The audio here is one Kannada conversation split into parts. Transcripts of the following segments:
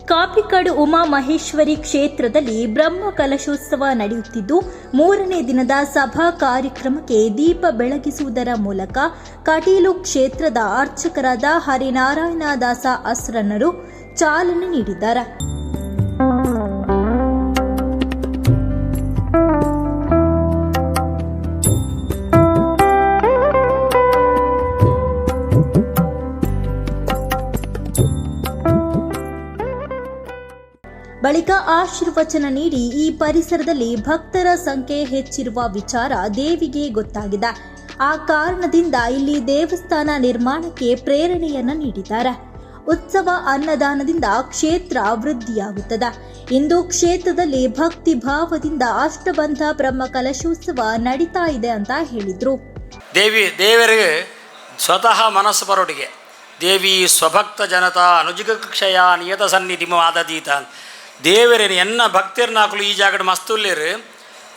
ಕಾಪಿಕಾಡು ಉಮಾ ಮಹೇಶ್ವರಿ ಕ್ಷೇತ್ರದಲ್ಲಿ ಬ್ರಹ್ಮ ಕಲಶೋತ್ಸವ ನಡೆಯುತ್ತಿದ್ದು, 3ನೇ ದಿನದ ಸಭಾ ಕಾರ್ಯಕ್ರಮಕ್ಕೆ ದೀಪ ಬೆಳಗಿಸುವುದರ ಮೂಲಕ ಕಟೀಲು ಕ್ಷೇತ್ರದ ಅರ್ಚಕರಾದ ಹರಿನಾರಾಯಣ ದಾಸ ಅಸ್ರನ್ನರು ಚಾಲನೆ ನೀಡಿದ್ದಾರೆ. ಬಳಿಕ ಆಶೀರ್ವಚನ ನೀಡಿ ಈ ಪರಿಸರದಲ್ಲಿ ಭಕ್ತರ ಸಂಖ್ಯೆ ಹೆಚ್ಚಿರುವ ವಿಚಾರ ದೇವಿಗೆ ಗೊತ್ತಾಗಿದೆ. ಆ ಕಾರಣದಿಂದ ಇಲ್ಲಿ ದೇವಸ್ಥಾನ ನಿರ್ಮಾಣಕ್ಕೆ ಪ್ರೇರಣೆಯನ್ನ ನೀಡಿದ್ದಾರೆ. ಉತ್ಸವ ಅನ್ನದಾನದಿಂದ ಕ್ಷೇತ್ರ ವೃದ್ಧಿಯಾಗುತ್ತದೆ. ಇಂದು ಕ್ಷೇತ್ರದಲ್ಲಿ ಭಕ್ತಿ ಭಾವದಿಂದ ಅಷ್ಟಬಂಧ ಬ್ರಹ್ಮ ಕಲಶೋತ್ಸವ ನಡೀತಾ ಇದೆ ಅಂತ ಹೇಳಿದ್ರು. ದೇವರಿಗೆ ಸ್ವತಃ ಮನಸ್ಸು ಬರೋಡಿಗೆ ದೇವಿ ಸ್ವಭಕ್ತ ಜನತಾ ಅನುಜಿಗಕ್ಷಯ ನಿಯತ ಸನ್ನಿಧಿ ಮಾದದೀತ ದೇವರೇನು ಎನ್ನ ಭಕ್ತಿಯರ್ನ ಹಾಕಲು ಈ ಜಾಗದ ಮಸ್ತುಲ್ಲೇರು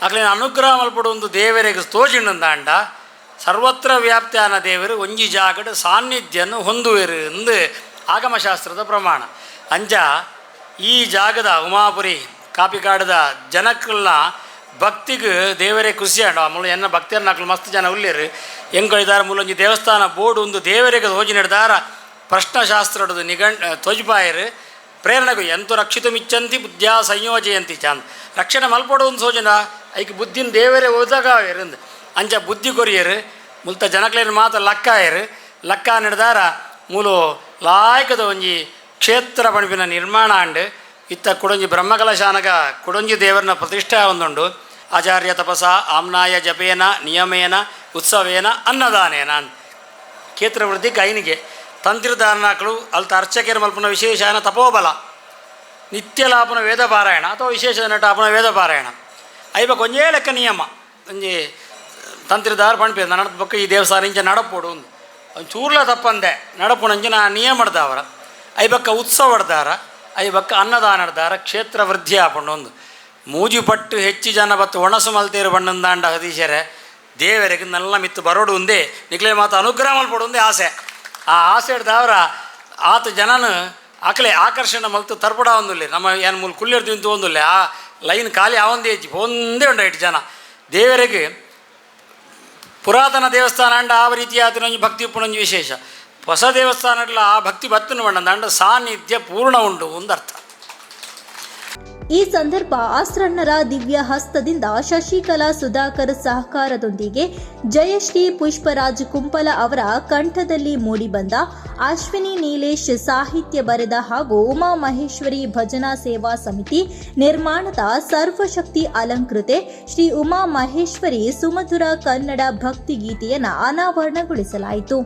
ಆಕಲಿನ ಅನುಗ್ರಹ ಮಲ್ಪಡೊಂದು ದೇವರಿಗೆ ತೋಜಿಂಡ ಸರ್ವತ್ರ ವ್ಯಾಪ್ತಿಯಾನ ದೇವರು ಒಂಜಿ ಜಾಗದ ಸಾನ್ನಿಧ್ಯವನ್ನು ಹೊಂದುವೆರು ಎಂದು ಆಗಮಶಾಸ್ತ್ರದ ಪ್ರಮಾಣ. ಅಂಜ ಈ ಜಾಗದ ಉಮಾಪುರಿ ಕಾಪಿಕಾಡದ ಜನಕ್ಕಲ್ನ ಭಕ್ತಿಗೆ ದೇವರೇ ಖುಷಿ ಆಂಡ ಮುಳ್ಳು ಎನ್ನ ಭಕ್ತಿಯರ್ನ ಹಾಕಲು ಮಸ್ತ್ ಜನ ಉಳ್ಳೇರು ಹೆಂಗೆ ಮೂಲೊಂಜಿ ದೇವಸ್ಥಾನ ಬೋರ್ಡು ಒಂದು ದೇವರಿಗೆ ತೋಜಿ ನಡೆದಾರ ಪ್ರಶ್ನಶಾಸ್ತ್ರದ ತೋಜಿಪಾಯರು ಪ್ರೇರಣೆಗೂ ಎಂತೂ ರಕ್ಷಿತುಮಿಚ್ಚಂತಿ ಬುದ್ಧಿಯ ಸಂಯೋಜಯಂತಿ ಚಂದ ರಕ್ಷಣೆ ಮಲ್ಪಡೋದು ಸೋಜನ ಐಕೆ ಬುದ್ಧಿನ ದೇವರೇ ಓದಾಗ ಇರಂದು ಅಂಚ ಬುದ್ಧಿ ಕೊರಿಯರು ಮುಲ್ತ ಜನಕ್ಲೇನು ಮಾತ್ರ ಲಕ್ಕ ನಡೆದಾರ ಮೂಲು ಲಾಯಕದ ಒಂಜಿ ಕ್ಷೇತ್ರ ಪಣಿಪಿನ ನಿರ್ಮಾಣ ಅಂಡು ಇತ್ತ ಕುಡೊಂಜಿ ಬ್ರಹ್ಮಕಲಶಾನಗ ಕುಡೊಂಜಿ ದೇವರನ್ನ ಪ್ರತಿಷ್ಠೆ ಹೊಂದುಂಡು ಆಚಾರ್ಯ ತಪಸ ಆಮ್ನಾಯ ಜಪೇನ ನಿಯಮೇನ ಉತ್ಸವೇನ ಅನ್ನದಾನೇನ ಕ್ಷೇತ್ರ ವೃದ್ಧಿ ಕೈನಿಗೆ ತಂತ್ರಿಧಾರಣಗಳು ಅಲ್ತ ಅರ್ಚಕರ ಮಲ್ಪನ ವಿಶೇಷನ ತಪೋಬಲ ನಿತ್ಯ ಲಾಪನ ವೇದ ಪಾರಾಯಣ ಅಥವಾ ವಿಶೇಷ ನಟಾಪನ ವೇದ ಪಾರಾಯಣ ಐಬ ಕೊಂಜೇ ಲೆಕ್ಕ ನಿಯಮ ಒಂಜಿ ತಂತ್ರಿದಾರ ಪಣಿಪೇದ ನಡದ ಪಕ್ಕ ಈ ದೇವಸ್ಥಾನ ಇಂಚ ನಡಪೋಡು ಒಂದು ಚೂರ್ಲ ತಪ್ಪಂದೆ ನಡಪುಣಂಚಿನ ನಿಯಮ ಹಿಡ್ದಾವರ ಐಬಕ್ಕ ಉತ್ಸವ ಹಿಡ್ದಾರ ಐಬಕ್ಕ ಅನ್ನದಾನ ಹಿಡ್ದಾರ ಕ್ಷೇತ್ರ ವೃದ್ಧಿ ಆಪಂಡು ಒಂದು ಮೂಜಿ ಪಟ್ಟು ಹೆಚ್ಚು ಜನ ಬತ್ತು ಒಣಸು ಮಲ್ತೇರು ಬಣ್ಣಂದಾಂಡ ಹದೀಶರೆ ದೇವರಿಗೆ ನೆಲ್ಲ ಮಿತ್ತು ಬರೋಡು ಒಂದೇ ನಿಕ್ಲೆ ಮಾತು ಅನುಗ್ರಹ ಮಲ್ಪಡು ಒಂದೇ ಆಸೆ ಆ ಆಸೆ ಹಿಡ್ದವ್ರ ಆತ ಜನನ ಆಕಲೆ ಆಕರ್ಷಣೆ ಮಲ್ತು ತರ್ಪಡ ಒಂದಿಲ್ಲ ನಮ್ಮ ಏನು ಮೂಲ ಕುಲ್ಲಿರ್ದು ನಿಂತು ಒಂದಿಲ್ಲ ಆ ಲೈನ್ ಖಾಲಿ ಆವಂದೇ ಹೆಚ್ಚಿ ಒಂದೇ ಉಂಡ ಇಟ್ಟು ಜನ ದೇವರಿಗೆ ಪುರಾತನ ದೇವಸ್ಥಾನ ಅಂಡ ಆ ರೀತಿ ಆತನೊಂದು ಭಕ್ತಿ ಉಪ್ಪುನೊಂದು ವಿಶೇಷ ಹೊಸ ದೇವಸ್ಥಾನ ಆ ಭಕ್ತಿ ಬತ್ತನು ಬಂಡ ಸಾನ್ನಿಧ್ಯ ಪೂರ್ಣ ಉಂಟು ಒಂದರ್ಥ. ಈ ಸಂದರ್ಭ ಆಸ್ರಣ್ಣರ ದಿವ್ಯ ಹಸ್ತದಿಂದ ಶಶಿಕಲಾ ಸುಧಾಕರ್ ಸಹಕಾರದೊಂದಿಗೆ ಜಯಶ್ರೀ ಪುಷ್ಪರಾಜ್ ಕುಂಪಲ ಅವರ ಕಂಠದಲ್ಲಿ ಮೂಡಿಬಂದ ಅಶ್ವಿನಿ ನೀಲೇಶ್ ಸಾಹಿತ್ಯ ಬರೆದ ಹಾಗೂ ಉಮಾ ಮಹೇಶ್ವರಿ ಭಜನಾ ಸೇವಾ ಸಮಿತಿ ನಿರ್ಮಾಣದ ಸರ್ವಶಕ್ತಿ ಅಲಂಕೃತೆ ಶ್ರೀ ಉಮಾ ಮಹೇಶ್ವರಿ ಸುಮಧುರ ಕನ್ನಡ ಭಕ್ತಿಗೀತೆಯನ್ನು ಅನಾವರಣಗೊಳಿಸಲಾಯಿತು.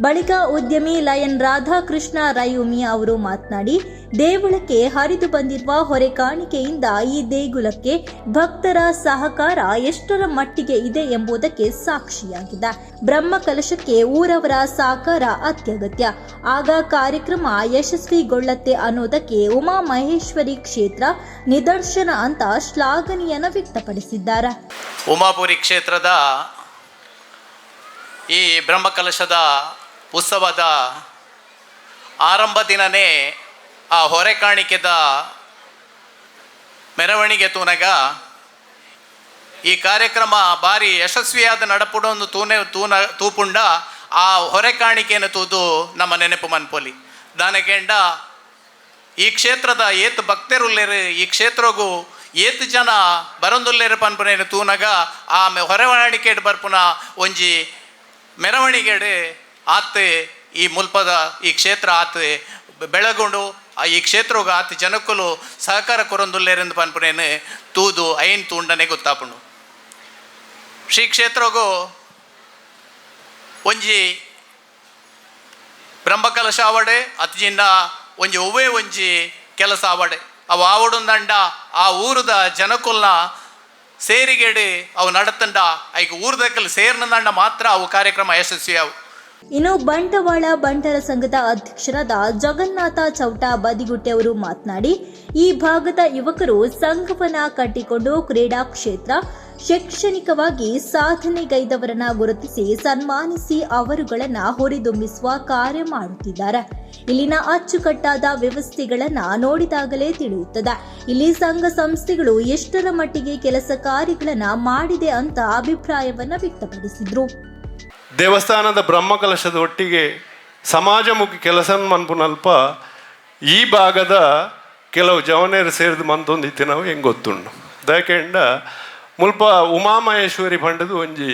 ಬಳಿಕ ಉದ್ಯಮಿ ಲಯನ್ ರಾಧಾಕೃಷ್ಣ ರೈಯುಮಿ ಅವರು ಮಾತನಾಡಿ, ದೇಗುಲಕ್ಕೆ ಹರಿದು ಬಂದಿರುವ ಹೊರೆಕಾಣಿಕೆಯಿಂದ ಈ ದೇಗುಲಕ್ಕೆ ಭಕ್ತರ ಸಹಕಾರ ಎಷ್ಟರ ಮಟ್ಟಿಗೆ ಇದೆ ಎಂಬುದಕ್ಕೆ ಸಾಕ್ಷಿಯಾಗಿದೆ. ಬ್ರಹ್ಮ ಕಲಶಕ್ಕೆ ಊರವರ ಸಹಕಾರ ಅತ್ಯಗತ್ಯ, ಆಗ ಕಾರ್ಯಕ್ರಮ ಯಶಸ್ವಿಗೊಳ್ಳತ್ತೆ ಅನ್ನೋದಕ್ಕೆ ಉಮಾ ಮಹೇಶ್ವರಿ ಕ್ಷೇತ್ರ ನಿದರ್ಶನ ಅಂತ ಶ್ಲಾಘನೆಯನ್ನು ವ್ಯಕ್ತಪಡಿಸಿದ್ದಾರೆ. ಉಮಾಪುರಿ ಕ್ಷೇತ್ರದ ಈ ಬ್ರಹ್ಮಕಲಶದ ಉತ್ಸವದ ಆರಂಭ ದಿನವೇ ಆ ಹೊರೆ ಕಾಣಿಕೆದ ಮೆರವಣಿಗೆ ತೂನಗ ಈ ಕಾರ್ಯಕ್ರಮ ಭಾರಿ ಯಶಸ್ವಿಯಾದ ನಡಪುಡೊಂದು ತೂಪುಂಡ ಆ ಹೊರೆ ಕಾಣಿಕೆಯನ್ನು ತೂದು ನಮ್ಮ ನೆನಪು ಮನ್ಪೊಲಿ ದಾನಗೆಂಡ ಈ ಕ್ಷೇತ್ರದ ಏತ್ ಭಕ್ತರುಲ್ಲೇರು ಈ ಕ್ಷೇತ್ರಗೂ ಏತ್ ಜನ ಬರೊಂದುಲ್ಲೇರು ಪನ್ಪುನೇನು ತೂನಗ ಆ ಹೊರೆಕಾಣಿಕೆ ಬರ್ಪುನ ಒಂಜಿ ಮೆರವಣಿಗೆಡು ಆತ್ ಈ ಮುಲ್ಪದ ಈ ಕ್ಷೇತ್ರ ಆತ್ ಬೆಳಗೊಂಡು ಈ ಕ್ಷೇತ್ರಗ ಆತ್ ಜನಕ್ಕಲು ಸಹಕಾರ ಕೊರೊಂದುಲ್ಲೇರೆಂದು ಪನ್ಪುನೇನು ತೂದು ಐನ್ ತೂಂಡನೆ ಗೊತ್ತಾಪುಂಡು. ಶ್ರೀ ಕ್ಷೇತ್ರಗೂ ಒಂಜಿ ಬ್ರಹ್ಮಕಲಶ ಆವಡೆ ಅತಿಜಿಂದ ಒಂಜಿ ಒವ್ವೇ ಒಂಜಿ ಕೆಲಸ ಆವಡೆ ಅವು ಆವಡುಂದಂಡ ಆ ಊರದ ಜನಕುಲ್ನ ಸೇರಿಗೆಡೆ ಅವು ನಡತಂಡ ಐಕ ಊರದಕ್ಕಲ್ಲಿ ಸೇರ್ನಂದಂಡ ಮಾತ್ರ ಅವು ಕಾರ್ಯಕ್ರಮ ಯಶಸ್ವಿ ಅವು. ಇನ್ನು ಬಂಟ್ವಾಳ ಬಂಟರ ಸಂಘದ ಅಧ್ಯಕ್ಷರಾದ ಜಗನ್ನಾಥ ಚೌಟ ಬದಿಗುಟ್ಟೆ ಅವರು ಮಾತನಾಡಿ, ಈ ಭಾಗದ ಯುವಕರು ಸಂಘವನ್ನ ಕಟ್ಟಿಕೊಂಡು ಕ್ರೀಡಾ ಕ್ಷೇತ್ರ, ಶೈಕ್ಷಣಿಕವಾಗಿ ಸಾಧನೆಗೈದವರನ್ನ ಗುರುತಿಸಿ ಸನ್ಮಾನಿಸಿ ಅವರುಗಳನ್ನ ಹುರಿದುಂಬಿಸುವ ಕಾರ್ಯ ಮಾಡುತ್ತಿದ್ದಾರೆ. ಇಲ್ಲಿನ ಅಚ್ಚುಕಟ್ಟಾದ ವ್ಯವಸ್ಥೆಗಳನ್ನ ನೋಡಿದಾಗಲೇ ತಿಳಿಯುತ್ತದೆ ಇಲ್ಲಿ ಸಂಘ ಸಂಸ್ಥೆಗಳು ಎಷ್ಟರ ಮಟ್ಟಿಗೆ ಕೆಲಸ ಕಾರ್ಯಗಳನ್ನ ಮಾಡಿದೆ ಅಂತ ಅಭಿಪ್ರಾಯವನ್ನ ವ್ಯಕ್ತಪಡಿಸಿದ್ರು. ದೇವಸ್ಥಾನದ ಬ್ರಹ್ಮಕಲಶದ ಒಟ್ಟಿಗೆ ಸಮಾಜಮುಖಿ ಕೆಲಸ ಮನ್ಪುನಲ್ಪ ಈ ಭಾಗದ ಕೆಲವು ಜವನೇರು ಸೇರಿದು ಮಂತೊಂದಿತ್ತೆ ನಾವು ಹೆಂಗೆ ಗೊತ್ತುಂಡು. ಯಾಕೆಂಡ ಮುಲ್ಪ ಉಮಾಮಹೇಶ್ವರಿ ಪಂಡದು ಒಂಜಿ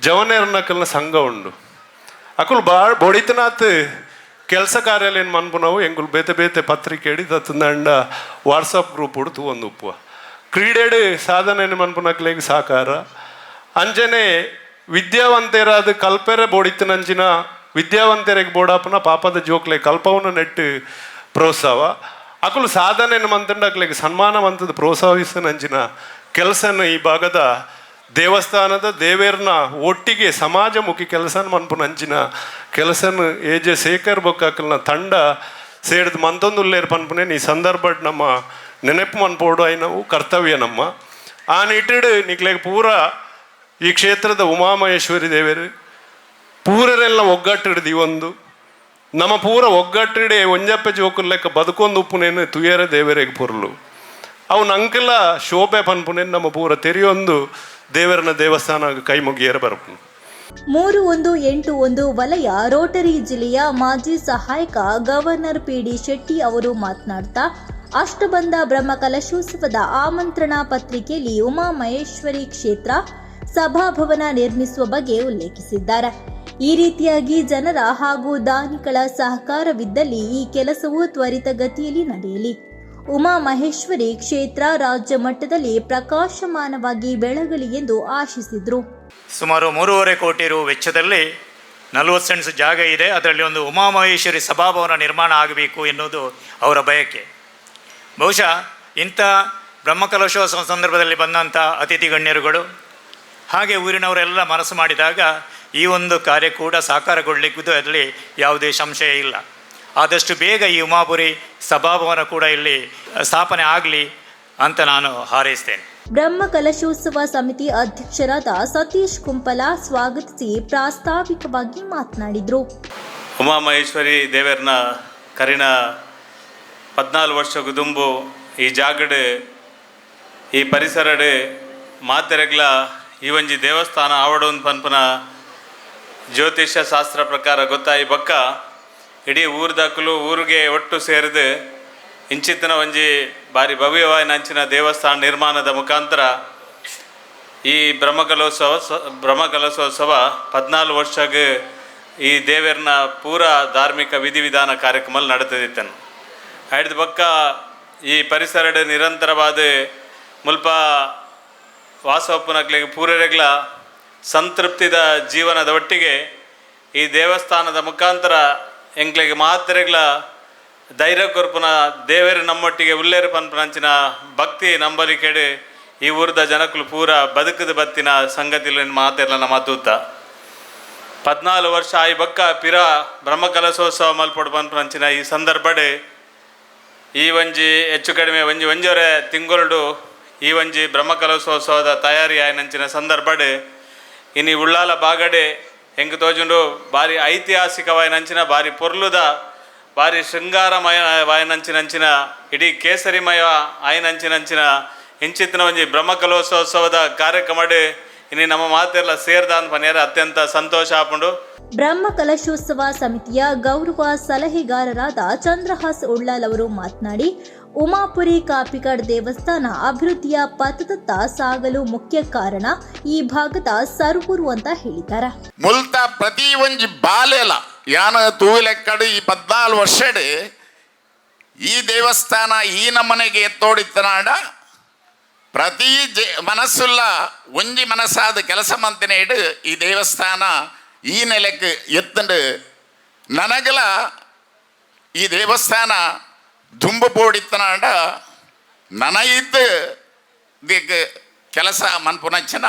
ಜವನೇರ್ನಕಲ್ನ ಸಂಘ ಉಂಡು. ಅಕುಲು ಭಾಳ ಬೊಡಿತನಾತ್ ಕೆಲಸ ಕಾರ್ಯಾಲಯ ಮನ್ಪು ನಾವು ಎಂಗುಲು ಬೇತೆ ಬೇತೆ ಪತ್ರಿಕೆ ಹಿಡಿ ತತ್ತಂಡ ವಾಟ್ಸಪ್ ಗ್ರೂಪ್ ಉಡ್ತು ಒಂದು ಉಪ್ಪುವ ಕ್ರೀಡೆಡು ಸಾಧನೆ ಮನ್ಪುನಕ್ಲೆಗೆ ಸಾಕಾರ ಅಂಜನೆ ವಿದ್ಯಾವಂತರಾದ ಕಲ್ಪೆರೆ ಬೋಡಿತನಂಚಿನ ವಿದ್ಯಾವಂತರಿಗೆ ಬೋಡಾಪನ ಪಾಪದ ಜೋಕ್ಲೆ ಕಲ್ಪವನ್ನು ನೆಟ್ಟು ಪ್ರೋತ್ಸಾಹ ಅಕುಲು ಸಾಧನೆ ಮಂತಂಡಕ್ಲೆಗೆ ಸನ್ಮಾನವಂತದ ಪ್ರೋತ್ಸಾಹಿಸನಂಚಿನ ಕೆಲಸನ ಈ ಭಾಗದ ದೇವಸ್ಥಾನದ ದೇವೇರ್ನ ಒಟ್ಟಿಗೆ ಸಮಾಜಮುಖಿ ಕೆಲಸನ ಮನ್ಪುನಂಚಿನ ಕೆಲಸನ ಏಜೆ ಶೇಖರ್ ಬೊಕ್ಕಾಕಲ್ನ ತಂಡ ಸೇರಿದ ಮಂತೊಂದುಲ್ಲೇರು ಪನ್ಪುನೆ ಈ ಸಂದರ್ಭ ನಮ್ಮ ನೆನಪು ಮನ್ಪೋಡು ನಾವು ಕರ್ತವ್ಯ ನಮ್ಮ ಆ ನಿಟ್ಟಿಡು ನಿಕ್ಲೆಗೆ ಪೂರ ಈ ಕ್ಷೇತ್ರದ ಉಮಾಮಹೇಶ್ವರಿ ದೇವರು ಪೂರರೆಲ್ಲ ಒಗ್ಗಟ್ಟಿಡ್ದು ಒಂದು ನಮ್ಮ ಪೂರ ಒಗ್ಗಟ್ಟಿಡೆ ಒಂಜಪ್ಪ ಜೋಕುಲ್ ಲೆಕ್ಕ ಬದುಕೊಂದು ಉಪ್ಪುನೇನು ತುಯರ ದೇವರಿಗೆ ಪುರ್ಲು ಅವು ನಂಕಲ ಶೋಭೆ ಪನ್ಪುನೇನು ನಮ್ಮ ಪೂರ ತೆರೆಯೊಂದು ದೇವರನ ದೇವಸ್ಥಾನ ಕೈ ಮುಗಿಯರ ಬರ್ಪು. 3181 ವಲಯ ರೋಟರಿ ಜಿಲ್ಲೆಯ ಮಾಜಿ ಸಹಾಯಕ ಗವರ್ನರ್ ಪಿ.ಡಿ. ಶೆಟ್ಟಿ ಅವರು ಮಾತನಾಡ್ತಾ ಅಷ್ಟಬಂಧ ಬ್ರಹ್ಮಕಲಶೋತ್ಸವದ ಆಮಂತ್ರಣ ಪತ್ರಿಕೆಯಲ್ಲಿ ಉಮಾಮಹೇಶ್ವರಿ ಕ್ಷೇತ್ರ ಸಭಾಭವನ ನಿರ್ಮಿಸುವ ಬಗ್ಗೆ ಉಲ್ಲೇಖಿಸಿದ್ದಾರೆ. ಈ ರೀತಿಯಾಗಿ ಜನರ ಹಾಗೂ ದಾನಿಗಳ ಸಹಕಾರವಿದ್ದಲ್ಲಿ ಈ ಕೆಲಸವು ತ್ವರಿತಗತಿಯಲ್ಲಿ ನಡೆಯಲಿ. ಉಮಾಮಹೇಶ್ವರಿ ಕ್ಷೇತ್ರ ರಾಜ್ಯ ಮಟ್ಟದಲ್ಲಿ ಪ್ರಕಾಶಮಾನವಾಗಿ ಬೆಳಗಲಿ ಎಂದು ಆಶಿಸಿದರು. ಸುಮಾರು 3.5 ಕೋಟಿ ರು ವೆಚ್ಚದಲ್ಲಿ 40 ಸೆಂಟ್ಸ್ ಜಾಗ ಇದೆ. ಅದರಲ್ಲಿ ಒಂದು ಉಮಾಮಹೇಶ್ವರಿ ಸಭಾಭವನ ನಿರ್ಮಾಣ ಆಗಬೇಕು ಎನ್ನುವುದು ಅವರ ಬಯಕೆ. ಬಹುಶಃ ಇಂಥ ಬ್ರಹ್ಮಕಲಶೋತ್ಸವ ಸಂದರ್ಭದಲ್ಲಿ ಬಂದಂಥ ಅತಿಥಿ ಗಣ್ಯರುಗಳು ಹಾಗೆ ಊರಿನವರೆಲ್ಲ ಮನಸ್ಸು ಮಾಡಿದಾಗ ಈ ಒಂದು ಕಾರ್ಯ ಕೂಡ ಸಾಕಾರಗೊಳ್ಳಲಿಕ್ಕೂ ಅದರಲ್ಲಿ ಯಾವುದೇ ಸಂಶಯ ಇಲ್ಲ. ಆದಷ್ಟು ಬೇಗ ಈ ಉಮಾಪುರಿ ಸಭಾಭವನ ಕೂಡ ಇಲ್ಲಿ ಸ್ಥಾಪನೆ ಆಗಲಿ ಅಂತ ನಾನು ಹಾರೈಸ್ತೇನೆ. ಬ್ರಹ್ಮಕಲಶೋತ್ಸವ ಸಮಿತಿ ಅಧ್ಯಕ್ಷರಾದ ಸತೀಶ್ ಕುಂಪಲ ಸ್ವಾಗತಿಸಿ ಪ್ರಾಸ್ತಾವಿಕವಾಗಿ ಮಾತನಾಡಿದರು. ಉಮಾಮಹೇಶ್ವರಿ ದೇವರನ ಕರಿನ 14 ವರ್ಷ ಗುದುಂಬು ಈ ಜಾಗಡ್ ಈ ಪರಿಸರಡ್ ಮಾತೆರೆಗ್ಲ ಈ ಒಂಜಿ ದೇವಸ್ಥಾನ ಆವಡೊಂದು ಪನ್ಪನ ಜ್ಯೋತಿಷ್ಯ ಶಾಸ್ತ್ರ ಪ್ರಕಾರ ಗೊತ್ತಾಯಿ ಬಕ್ಕ ಇಡೀ ಊರ್ದಾಕಲು ಊರಿಗೆ ಒಟ್ಟು ಸೇರಿದು ಇಂಚಿತ್ತಿನ ಒಂಜಿ ಭಾರಿ ಭವ್ಯವಾದ ಅಂಚಿನ ದೇವಸ್ಥಾನ ನಿರ್ಮಾಣದ ಮುಖಾಂತರ ಈ ಬ್ರಹ್ಮಕಲಶೋತ್ಸವ 14 ವರ್ಷಕ್ಕೆ ಈ ದೇವರನ ಪೂರ ಧಾರ್ಮಿಕ ವಿಧಿವಿಧಾನ ಕಾರ್ಯಕ್ರಮ ನಡೆದಿತ್ತನು. ಹಿಡಿದ ಬಕ್ಕ ಈ ಪರಿಸರಡ್ ನಿರಂತರವಾದ ಮುಲ್ಪ ವಾಸವಪ್ಪನಕ್ಲಿಗೆ ಪೂರರೆಗ್ಲ ಸಂತೃಪ್ತಿದ ಜೀವನದ ಒಟ್ಟಿಗೆ ಈ ದೇವಸ್ಥಾನದ ಮುಖಾಂತರ ಎಂಕ್ಲೆಗೆ ಮಾತ್ರೆಗ್ಲ ಧೈರ್ಯ ಕೊರ್ಪುನ ದೇವರು ನಮ್ಮೊಟ್ಟಿಗೆ ಉಲ್ಲೇರು ಪನ್ಪನಂಚಿನ ಭಕ್ತಿ ನಂಬಲಿಕೆಡು ಈ ಊರದ ಜನಕ್ಕಲು ಪೂರ ಬದುಕದ ಬತ್ತಿನ ಸಂಗತಿಲು ಮಾತೆರ್ಲ ಮಾತೂತ 14 ವರ್ಷ ಆಯಿ ಬಕ್ಕ ಪಿರ ಬ್ರಹ್ಮಕಲಶೋತ್ಸವ ಮಲ್ಪಡು ಪನ್ಪನಂಚಿನ ಈ ಸಂದರ್ಭಡ್ ಈ ಒಂಜಿ ಹೆಚ್ಚು ಕಡಿಮೆ ಒಂಜೂವರೆ ತಿಂಗಳು ಈ ಒಂಜಿ ಬ್ರಹ್ಮಕಲಶೋತ್ಸವದ ತಯಾರಿ ಆಯ್ನಂಚಿನ ಸಂದರ್ಭಡ್ ಇನ್ನು ಉಳ್ಳಾಲ ಬಾಗಡೆ ಹೆಂಗೆ ತೋಜುಂಡು ಭಾರಿ ಐತಿಹಾಸಿಕವಾಯಿನಂಚಿನ ಭಾರಿ ಪೊರ್ಲುದ ಭಾರಿ ಶೃಂಗಾರಮಯ ವಾಯನಂಚಿನಂಚಿನ ಇಡೀ ಕೇಸರಿಮಯ ಆಯ್ನಂಚಿನಂಚಿನ ಇಂಚಿತ್ತಿನ ಒಂಜಿ ಬ್ರಹ್ಮಕಲಶೋತ್ಸವದ ಕಾರ್ಯಕ್ರಮಡ್ ಇನ್ನು ನಮ್ಮ ಮಾತೆಲ್ಲ ಸೇರ್ದ ಅಂತ ಪನ್ಯಾರ ಅತ್ಯಂತ ಸಂತೋಷ ಆಪುಂಡು. ಬ್ರಹ್ಮಕಲಶೋತ್ಸವ ಸಮಿತಿಯ ಗೌರವ ಸಲಹೆಗಾರರಾದ ಚಂದ್ರಹಾಸ್ ಉಳ್ಳಾಲ್ ಅವರು ಮಾತನಾಡಿ, ಉಮಾಪುರಿ ಕಾಪಿಕಾಡ್ ದೇವಸ್ಥಾನ ಅಭಿವೃದ್ಧಿಯ ಪಥದತ್ತ ಸಾಗಲು ಮುಖ್ಯ ಕಾರಣ ಈ ಭಾಗದ ಸರ್ವೂರು ಅಂತ ಹೇಳಿದ್ದಾರೆ. ಮುಲ್ತ ಪ್ರತಿ ಒಂಜಿ ಬಾಲೆಲ ಯಾನ ತೂಲೆಕ್ಕಡು ಈ 14 ವರ್ಷಡ್ ಈ ದೇವಸ್ಥಾನ ಈ ನಮ್ಮನೆಗೆ ಎತ್ತೋಡಿತ್ತನಾಡ ಪ್ರತಿ ಮನಸ್ಸುಲ್ಲ ಒಂಜಿ ಮನಸ್ಸಾದ ಕೆಲಸ ಮಂತಿನೇಡು ಈ ದೇವಸ್ಥಾನ ಈ ನೆಲೆಕ್ಕೆ ಎತ್ತಂಡು ನನಗಲ ಈ ದೇವಸ್ಥಾನ ದುಂಬು ಬೋಡಿತ್ತನಾಂಡ ನನಗಿದ್ದು ಕೆಲಸ ಮನ್ಪುನಂಚಿನ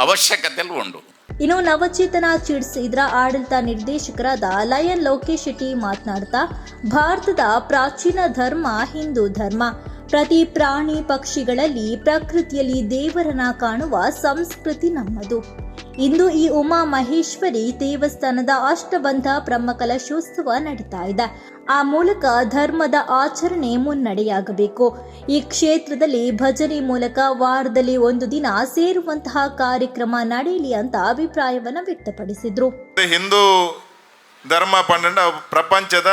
ಅವಶ್ಯಕತೆಯಲ್ಲಿ ಉಂಡು. ಇನ್ನು ನವಚೇತನ ಚಿಡ್ಸ್ ಇದರ ಆಡಳಿತ ನಿರ್ದೇಶಕರಾದ ಲಯನ್ ಲೋಕೇಶ್ ಶೆಟ್ಟಿ ಮಾತನಾಡ್ತಾ, ಭಾರತದ ಪ್ರಾಚೀನ ಧರ್ಮ ಹಿಂದೂ ಧರ್ಮ. ಪ್ರತಿ ಪ್ರಾಣಿ ಪಕ್ಷಿಗಳಲ್ಲಿ ಪ್ರಕೃತಿಯಲ್ಲಿ ದೇವರನ್ನ ಕಾಣುವ ಸಂಸ್ಕೃತಿ ನಮ್ಮದು. ಇಂದು ಈ ಉಮಾ ಮಹೇಶ್ವರಿ ದೇವಸ್ಥಾನದ ಅಷ್ಟಬಂಧ ಬ್ರಹ್ಮಕಲಶೋತ್ಸವ ನಡೀತಾ ಇದೆ. ಆ ಮೂಲಕ ಧರ್ಮದ ಆಚರಣೆ ಮುನ್ನಡೆಯಾಗಬೇಕು. ಈ ಕ್ಷೇತ್ರದಲ್ಲಿ ಭಜನೆ ಮೂಲಕ ವಾರದಲ್ಲಿ ಒಂದು ದಿನ ಸೇರುವಂತಹ ಕಾರ್ಯಕ್ರಮ ನಡೆಯಲಿ ಅಂತ ಅಭಿಪ್ರಾಯವನ್ನು ವ್ಯಕ್ತಪಡಿಸಿದ್ರು. ಹಿಂದೂ ಧರ್ಮ ಪಂಡ ಪ್ರಪಂಚದ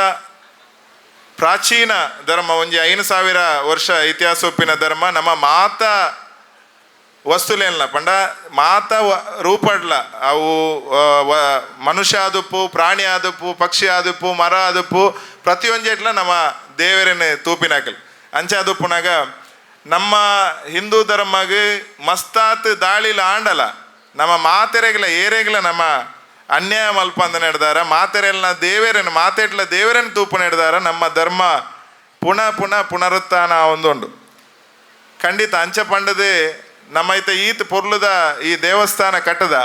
ಪ್ರಾಚೀನ ಧರ್ಮ, ಒಂಜಿ 5,000 ವರ್ಷ ಇತಿಹಾಸೊಪ್ಪಿನ ಧರ್ಮ. ನಮ್ಮ ಮಾತ ವಸ್ತುಲೇನಲ್ಲ ಪಂಡ ಮಾತ ರೂಪಡ್ಲ ಅವು ಮನುಷ್ಯ ಆದುಪ್ಪು, ಪ್ರಾಣಿ ಆದುಪ್ಪು, ಪಕ್ಷಿ ಆದುಪ್ಪು, ಮರ ಆದುಪ್ಪು, ಪ್ರತಿಯೊಂಜೆಟ್ಲ ನಮ್ಮ ದೇವರನ್ನ ತೂಪಿನಾಕಲ್ ಅಂಚೆ ಆದುಪ್ಪುನಾಗ ನಮ್ಮ ಹಿಂದೂ ಧರ್ಮಗೆ ಮಸ್ತಾತ್ ದಾಳಿಲ ಆಂಡಲ ನಮ್ಮ ಮಾತೆರೆಗ್ಲ ಏರೆಗ್ಲ ನಮ್ಮ ಅನ್ಯಾಯ ಮಲ್ಪ ಅಂತ ನಡೆದಾರ. ಮಾತೆರೆಲ್ಲ ದೇವರನ್ನು ಮಾತೆಟ್ಲ ದೇವರನ್ನು ತೂಪು ನಡೆದಾರ. ನಮ್ಮ ಧರ್ಮ ಪುನರುತ್ಥಾನ ಒಂದುಂಡು ಖಂಡಿತ ಅಂಚೆ ಪಂಡದೆ ನಮ್ಮ ಐತ ಈತ್ ಪೊರ್ಲುದ ಈ ದೇವಸ್ಥಾನ ಕಟ್ಟದ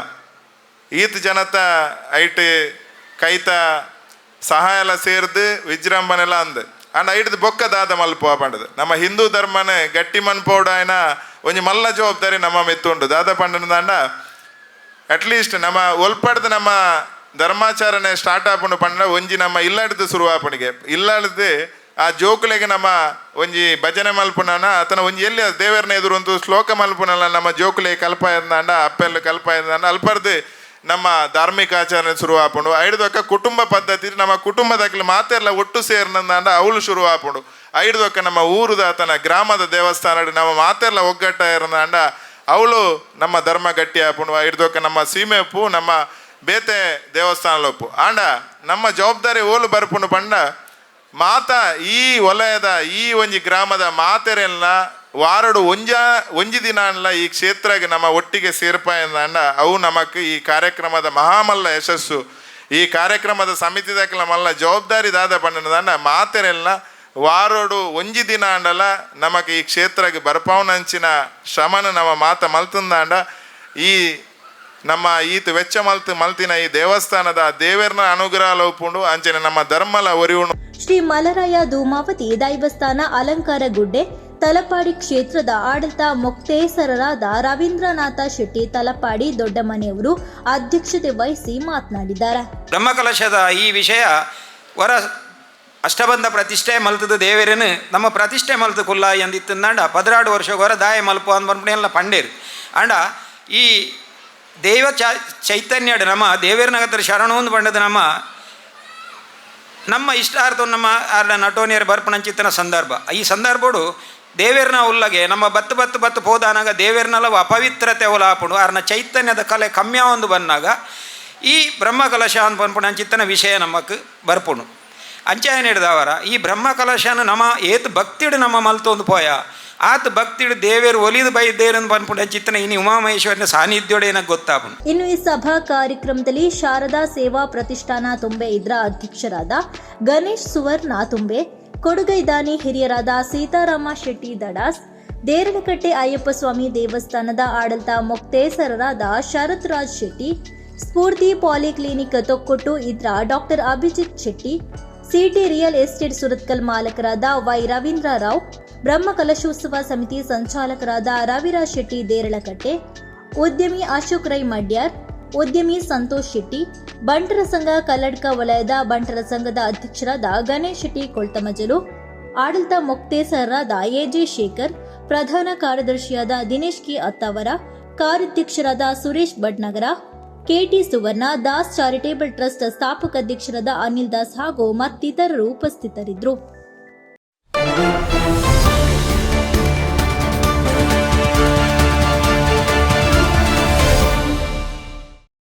ಈತ್ ಜನತ ಐಟ್ ಕೈತ ಸಹಾಯ ಎಲ್ಲ ಸೇರ್ದು ವಿಜೃಂಭಣೆಲ್ಲ ಅಂದು ಅಂಡ್ ಐಟ್ದು ಬೊಕ್ಕ ದಾದ ಮಲ್ಪುವ ಪಂಡದು. ನಮ್ಮ ಹಿಂದೂ ಧರ್ಮನ ಗಟ್ಟಿ ಮನ್ಪೋಡ ಆಯ್ನ ಒಂಜಿ ಮಲ್ಲ ಜವಾಬ್ದಾರಿ ನಮ್ಮ ಮೆತ್ತುಂಡು ದಾದ ಪಂಡನದಾಂಡ ಅಟ್ಲೀಸ್ಟ್ ನಮ್ಮ ಒಲ್ಪಡ್ದು ನಮ್ಮ ಧರ್ಮಾಚರಣೆ ಸ್ಟಾರ್ಟ್ ಆಪುಂಡು ಪಂಡ ಒಂಜಿ ನಮ್ಮ ಇಲ್ಲಾಡ್ದು ಶುರುವಾಪಣಿಗೆ ಇಲ್ಲಾಡ್ದು ಆ ಜೋಕುಲೆಗೆ ನಮ್ಮ ಒಂಜಿ ಭಜನೆ ಮಲ್ಪುನನ ಆತನ ಒಂಜಿ ಎಲ್ಲಿ ದೇವರನ್ನ ಎದುರು ಒಂದು ಶ್ಲೋಕ ಮಲ್ಪುನಲ್ಲ ನಮ್ಮ ಜೋಕುಲೆ ಕಲ್ಪ ಇದ್ದಂಡ ಅಪ್ಪೆಲ್ಲ ಕಲ್ಪ ಇದ್ದಂಡ ಅಲ್ಪರ್ದು ನಮ್ಮ ಧಾರ್ಮಿಕ ಆಚರಣೆ ಶುರು ಆಪುಂಡು. ಐಡ್ದೊಕ್ಕ ಕುಟುಂಬ ಪದ್ಧತಿ ನಮ್ಮ ಕುಟುಂಬದಾಗಲಿ ಮಾತೆಲ್ಲ ಒಟ್ಟು ಸೇರ್ನಂದ ಅವಳು ಶುರು ಆಪುಂಡು. ಐಡ್ದೊಕ್ಕ ನಮ್ಮ ಊರುದ ಆತನ ಗ್ರಾಮದ ದೇವಸ್ಥಾನ ನಮ್ಮ ಮಾತೆಲ್ಲ ಒಗ್ಗಟ್ಟ ಇರಂದ ಅವಳು ನಮ್ಮ ಧರ್ಮ ಗಟ್ಟಿ ಆಪುಂಡು. ಐಡ್ದೊಕ್ಕ ನಮ್ಮ ಸೀಮೆ ಉಪ್ಪು ನಮ್ಮ ಬೇತೆ ದೇವಸ್ಥಾನ ಒಪ್ಪು ಆಂಡ ನಮ್ಮ ಜವಾಬ್ದಾರಿ ಓಲು ಬರ್ಪುಂಡು ಪಂಡ ಮಾತ ಈ ವಲಯದ ಈ ಒಂಜಿ ಗ್ರಾಮದ ಮಾತೆರೆಲ್ಲ ವಾರಡು ಒಂಜಿ ದಿನ ಅಲ್ಲ ಈ ಕ್ಷೇತ್ರಗೆ ನಮ್ಮ ಒಟ್ಟಿಗೆ ಸೇರ್ಪಾಯಂದ ಅವು ನಮಕ್ ಈ ಕಾರ್ಯಕ್ರಮದ ಮಹಾಮಲ್ಲ ಯಶಸ್ಸು. ಈ ಕಾರ್ಯಕ್ರಮದ ಸಮಿತಿದಾಕಲ ಮಲ್ಲ ಜವಾಬ್ದಾರಿ ದಾದ ಪಂಡನದಂಡ ಮಾತೆರೆಲ್ಲ ವಾರೋಡು ಒಂಜಿ ದಿನ ಅಂಡಲ ನಮಕ್ ಈ ಕ್ಷೇತ್ರಗೆ ಬರ್ಪಾವನಂಚಿನ ಶ್ರಮನ ನಮ್ಮ ಮಾತ ಮಲ್ತಂದಾಂಡ ಈ ನಮ್ಮ ಈತ್ ವೆಚ್ಚ ಮಲ್ತಿನ ಈ ದೇವಸ್ಥಾನದ ದೇವರನ ಅನುಗ್ರಹ ಲೋಪುಂಡು ಅಂಚನೆ ನಮ್ಮ ಧರ್ಮಲ ಒರಿಯುಣು. ಶ್ರೀ ಮಲರಾಯ ಧೂಮಾವತಿ ದೈವಸ್ಥಾನ ಅಲಂಕಾರ ಗುಡ್ಡೆ ತಲಪಾಡಿ ಕ್ಷೇತ್ರದ ಆಡಳಿತ ಮೊಕ್ತೇಸರರಾದ ರವೀಂದ್ರನಾಥ ಶೆಟ್ಟಿ ತಲಪಾಡಿ ದೊಡ್ಡಮನೆಯವರು ಅಧ್ಯಕ್ಷತೆ ವಹಿಸಿ ಮಾತನಾಡಿದ್ದಾರೆ. ಬ್ರಹ್ಮಕಲಶದ ಈ ವಿಷಯ ವರ ಅಷ್ಟಬಂಧ ಪ್ರತಿಷ್ಠೆ ಮಲ್ತದ ದೇವರನ್ನು ನಮ್ಮ ಪ್ರತಿಷ್ಠೆ ಮಲ್ತು ಕುಲ್ಲ ಎಂದಿತ್ತಂದಾಂಡ 16 ವರ್ಷ ಹೊರ ದಾಯ ಮಲ್ಪು ಅಂದ್ಬಂದ್ಬಿಟ್ಟು ಪಂಡೇರು ಅಂಡ ಈ ದೇವ ಚೈತನ್ಯಡ್ ನಮ್ಮ ದೇವೇರ್ನಗತ್ರ ಶರಣ ಒಂದು ಬಂಡದ ನಮ್ಮ ಇಷ್ಟಾರ್ಥ ನಮ್ಮ ನಟೋನಿಯರ್ ಬರ್ಪಣಂಚಿತ್ತಿನ ಸಂದರ್ಭ ಈ ಸಂದರ್ಭಡು ದೇವೇರ್ನ ಉಲ್ಲಗೆ ನಮ್ಮ ಬತ್ತು ಹೋದಾನಾಗ ದೇವೇರ್ನಲ್ಲ ಅಪವಿತ್ರತೆ ಒಲಾಪುಡು ಅವ್ರನ್ನ ಚೈತನ್ಯದ ಕಲೆ ಕಮ್ಯ ಒಂದು ಬಂದಾಗ ಈ ಬ್ರಹ್ಮಕಲಶ ಅಂತ ಬಂದ್ಪಣಂಚಿತ್ತನ ವಿಷಯ ನಮಕ್ ಬರ್ಪುಡು ಅಂಚಾಯನ ಹಿಡ್ದವರ ಈ ಬ್ರಹ್ಮಕಲಶನ ನಮ್ಮ ಏತ್ ಭಕ್ತಿಡು ನಮ್ಮ ಮಲ್ತೊಂದು ಪೋಯ ಆತ ಭಕ್ತಿಡು ದೇವೇರು ಒಲಿದು ಬೈದೇರನ್ನು ಬಂದ್ಪುಡ ಚಿತ್ತನ ಇನ್ನು ಉಮಾಮಹೇಶ್ವರನ ಸಾನ್ನಿಧ್ಯೋಡೆ ಏನಕ್ಕೆ ಗೊತ್ತಾಪುನು. ಇನ್ನು ಈ ಸಭಾ ಕಾರ್ಯಕ್ರಮದಲ್ಲಿ ಶಾರದಾ ಸೇವಾ ಪ್ರತಿಷ್ಠಾನ ತುಂಬೆ ಇದರ ಅಧ್ಯಕ್ಷರಾದ ಗಣೇಶ್ ಸುವರ್ಣ ತುಂಬೆ, ಕೊಡುಗೈದಾನಿ ಹಿರಿಯರಾದ ಸೀತಾರಾಮ ಶೆಟ್ಟಿ ದಡಾಸ್, ದೇರಳಕಟ್ಟೆ ಅಯ್ಯಪ್ಪ ಸ್ವಾಮಿ ದೇವಸ್ಥಾನದ ಆಡಳಿತ ಮೊಕ್ತೇಸರರಾದ ಶರತ್ ರಾಜ್ ಶೆಟ್ಟಿ, ಸ್ಫೂರ್ತಿ ಪಾಲಿಕ್ಲಿನಿಕ್ ತೊಕ್ಕೊಟ್ಟು ಇದ್ರ doctor Abhijith Shetty, city real estate Surathkal ಮಾಲಕರಾದ ವೈ ರವೀಂದ್ರ ರಾವ್, ಬ್ರಹ್ಮಕಲಶೋತ್ಸವ ಸಮಿತಿ ಸಂಚಾಲಕರಾದ ರವಿರಾಜ್ ಶೆಟ್ಟಿ ದೇರಳಕಟ್ಟೆ, ಉದ್ಯಮಿ ಅಶೋಕ್ ರೈ ಮಡ್ಯಾರ್, ಉದ್ಯಮಿ ಸಂತೋಷ್ ಶೆಟ್ಟಿ, ಬಂಟರ ಸಂಘ ಕಲ್ಲಡ್ಕ ವಲಯದ ಬಂಟರ ಸಂಘದ ಅಧ್ಯಕ್ಷರಾದ ಗಣೇಶ್ ಶೆಟ್ಟಿ ಕೊಳ್ತಮಜಲು, ಆಡಳಿತ ಮೊಕ್ತೇಸರರಾದ ಎಜೆ ಶೇಖರ್, ಪ್ರಧಾನ ಕಾರ್ಯದರ್ಶಿಯಾದ ದಿನೇಶ್ ಕೆ ಅತ್ತಾವರ, ಕಾರ್ಯಾಧ್ಯಕ್ಷರಾದ ಸುರೇಶ್ ಬಡ್ನಗರ, ಕೆಟಿ ಸುವರ್ಣ, ದಾಸ್ ಚಾರಿಟೇಬಲ್ ಟ್ರಸ್ಟ್ ಸ್ಥಾಪಕ ಅಧ್ಯಕ್ಷರಾದ ಅನಿಲ್ ದಾಸ್ ಹಾಗೂ ಮತ್ತಿತರರು ಉಪಸ್ಥಿತರಿದ್ದರು.